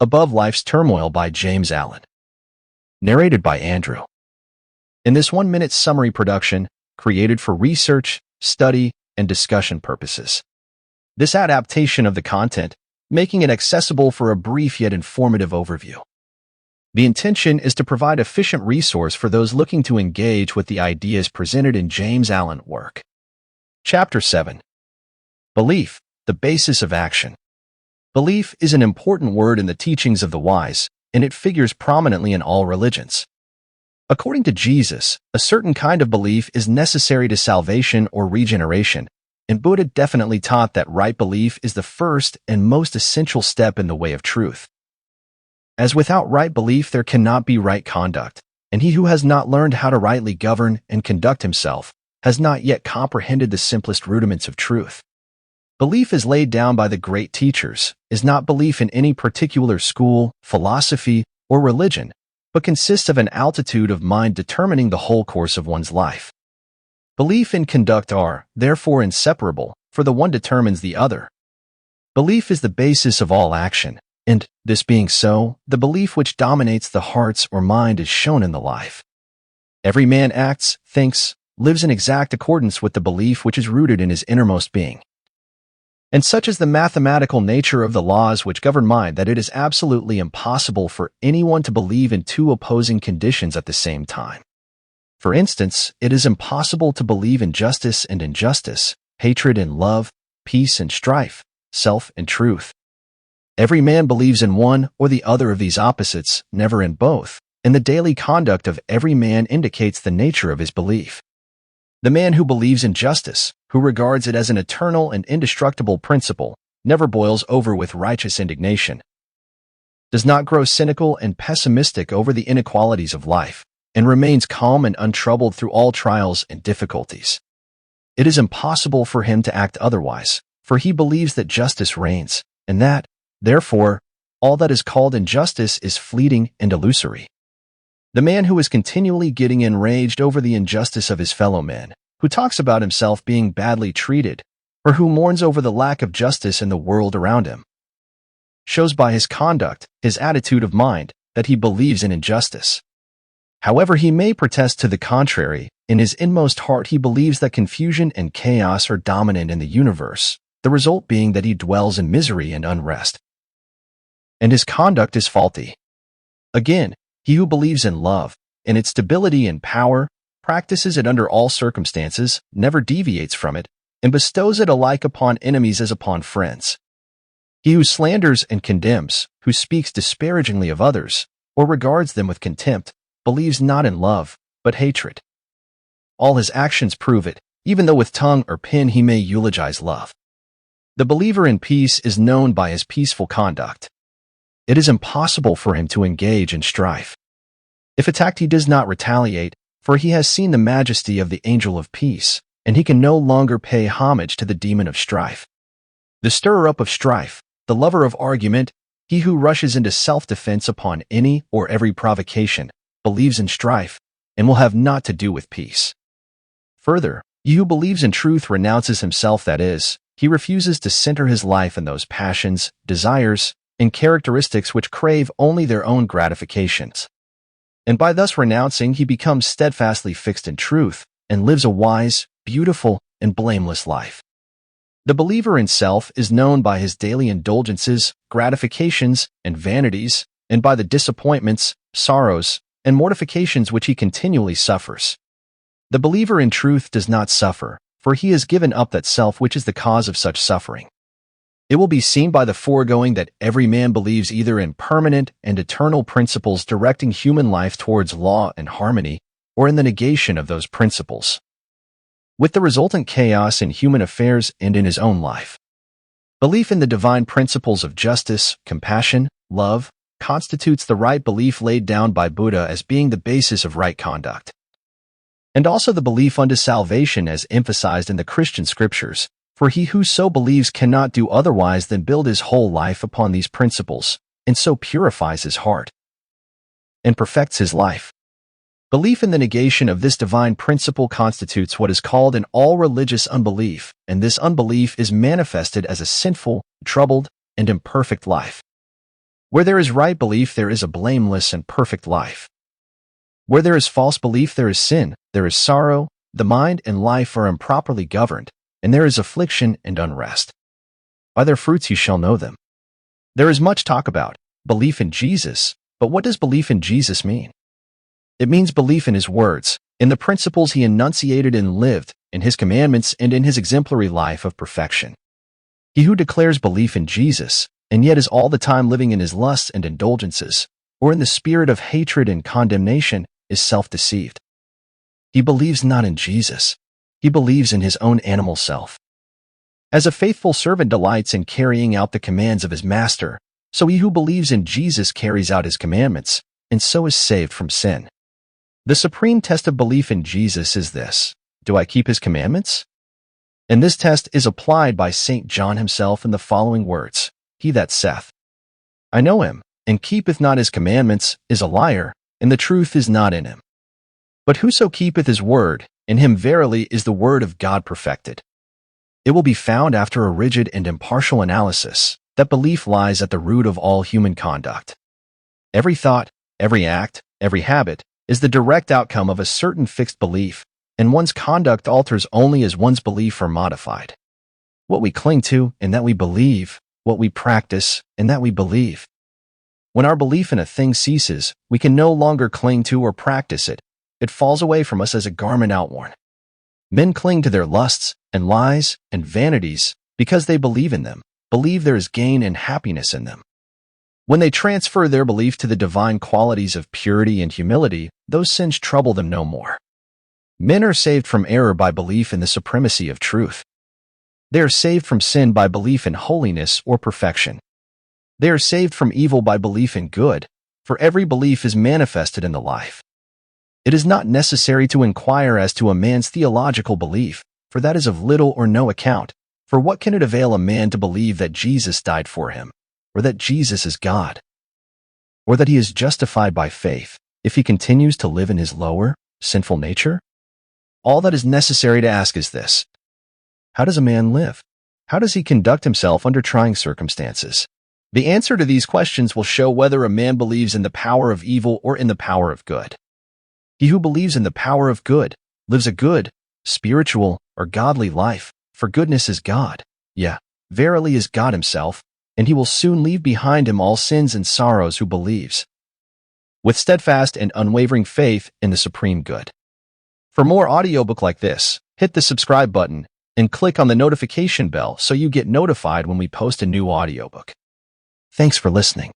Above Life's Turmoil by James Allen. Narrated by Andrew. In this 1-minute summary production, created for research, study, and discussion purposes. This adaptation of the content, making it accessible for a brief yet informative overview. The intention is to provide efficient resource for those looking to engage with the ideas presented in James Allen work. Chapter 7. Belief, the basis of action. Belief is an important word in the teachings of the wise, and it figures prominently in all religions. According to Jesus, a certain kind of belief is necessary to salvation or regeneration, and Buddha definitely taught that right belief is the first and most essential step in the way of truth. As without right belief there cannot be right conduct, and he who has not learned how to rightly govern and conduct himself has not yet comprehended the simplest rudiments of truth. Belief is laid down by the great teachers, is not belief in any particular school, philosophy, or religion, but consists of an altitude of mind determining the whole course of one's life. Belief and conduct are, therefore, inseparable, for the one determines the other. Belief is the basis of all action, and, this being so, the belief which dominates the hearts or mind is shown in the life. Every man acts, thinks, lives in exact accordance with the belief which is rooted in his innermost being. And such is the mathematical nature of the laws which govern mind that it is absolutely impossible for anyone to believe in two opposing conditions at the same time. For instance, it is impossible to believe in justice and injustice, hatred and love, peace and strife, self and truth. Every man believes in one or the other of these opposites, never in both, and the daily conduct of every man indicates the nature of his belief. The man who believes in justice, who regards it as an eternal and indestructible principle, never boils over with righteous indignation, does not grow cynical and pessimistic over the inequalities of life, and remains calm and untroubled through all trials and difficulties. It is impossible for him to act otherwise, for he believes that justice reigns, and that, therefore, all that is called injustice is fleeting and illusory. The man who is continually getting enraged over the injustice of his fellow men, who talks about himself being badly treated, or who mourns over the lack of justice in the world around him, shows by his conduct, his attitude of mind, that he believes in injustice. However he may protest to the contrary, in his inmost heart he believes that confusion and chaos are dominant in the universe, the result being that he dwells in misery and unrest. And his conduct is faulty. Again, he who believes in love, in its stability and power, practices it under all circumstances, never deviates from it, and bestows it alike upon enemies as upon friends. He who slanders and condemns, who speaks disparagingly of others, or regards them with contempt, believes not in love, but hatred. All his actions prove it, even though with tongue or pen he may eulogize love. The believer in peace is known by his peaceful conduct. It is impossible for him to engage in strife. If attacked he does not retaliate, for he has seen the majesty of the angel of peace, and he can no longer pay homage to the demon of strife. The stirrer-up of strife, the lover of argument, he who rushes into self-defense upon any or every provocation, believes in strife, and will have naught to do with peace. Further, he who believes in truth renounces himself, that is, he refuses to center his life in those passions, desires, and characteristics which crave only their own gratifications. And by thus renouncing he becomes steadfastly fixed in truth, and lives a wise, beautiful, and blameless life. The believer in self is known by his daily indulgences, gratifications, and vanities, and by the disappointments, sorrows, and mortifications which he continually suffers. The believer in truth does not suffer, for he has given up that self which is the cause of such suffering. It will be seen by the foregoing that every man believes either in permanent and eternal principles directing human life towards law and harmony, or in the negation of those principles, with the resultant chaos in human affairs and in his own life. Belief in the divine principles of justice, compassion, love, constitutes the right belief laid down by Buddha as being the basis of right conduct. And also the belief unto salvation as emphasized in the Christian scriptures, for he who so believes cannot do otherwise than build his whole life upon these principles, and so purifies his heart and perfects his life. Belief in the negation of this divine principle constitutes what is called in all religious unbelief, and this unbelief is manifested as a sinful, troubled, and imperfect life. Where there is right belief, there is a blameless and perfect life. Where there is false belief, there is sin, there is sorrow, the mind and life are improperly governed, and there is affliction and unrest. By their fruits you shall know them. There is much talk about belief in Jesus, but what does belief in Jesus mean? It means belief in his words, in the principles he enunciated and lived, in his commandments and in his exemplary life of perfection. He who declares belief in Jesus, and yet is all the time living in his lusts and indulgences, or in the spirit of hatred and condemnation, is self-deceived. He believes not in Jesus. He believes in his own animal self. As a faithful servant delights in carrying out the commands of his master, so he who believes in Jesus carries out his commandments, and so is saved from sin. The supreme test of belief in Jesus is this: do I keep his commandments? And this test is applied by St. John himself in the following words: He that saith, I know him, and keepeth not his commandments, is a liar, and the truth is not in him. But whoso keepeth his word, in him verily is the word of God perfected. It will be found after a rigid and impartial analysis that belief lies at the root of all human conduct. Every thought, every act, every habit is the direct outcome of a certain fixed belief, and one's conduct alters only as one's belief are modified. What we cling to, and that we believe, what we practice, and that we believe. When our belief in a thing ceases, we can no longer cling to or practice it. It falls away from us as a garment outworn. Men cling to their lusts and lies and vanities because they believe in them, believe there is gain and happiness in them. When they transfer their belief to the divine qualities of purity and humility, those sins trouble them no more. Men are saved from error by belief in the supremacy of truth. They are saved from sin by belief in holiness or perfection. They are saved from evil by belief in good, for every belief is manifested in the life. It is not necessary to inquire as to a man's theological belief, for that is of little or no account. For what can it avail a man to believe that Jesus died for him, or that Jesus is God, or that he is justified by faith, if he continues to live in his lower, sinful nature? All that is necessary to ask is this: how does a man live? How does he conduct himself under trying circumstances? The answer to these questions will show whether a man believes in the power of evil or in the power of good. He who believes in the power of good lives a good, spiritual, or godly life, for goodness is God, verily is God himself, and he will soon leave behind him all sins and sorrows who believes with steadfast and unwavering faith in the supreme good. For more audiobook like this, hit the subscribe button and click on the notification bell so you get notified when we post a new audiobook. Thanks for listening.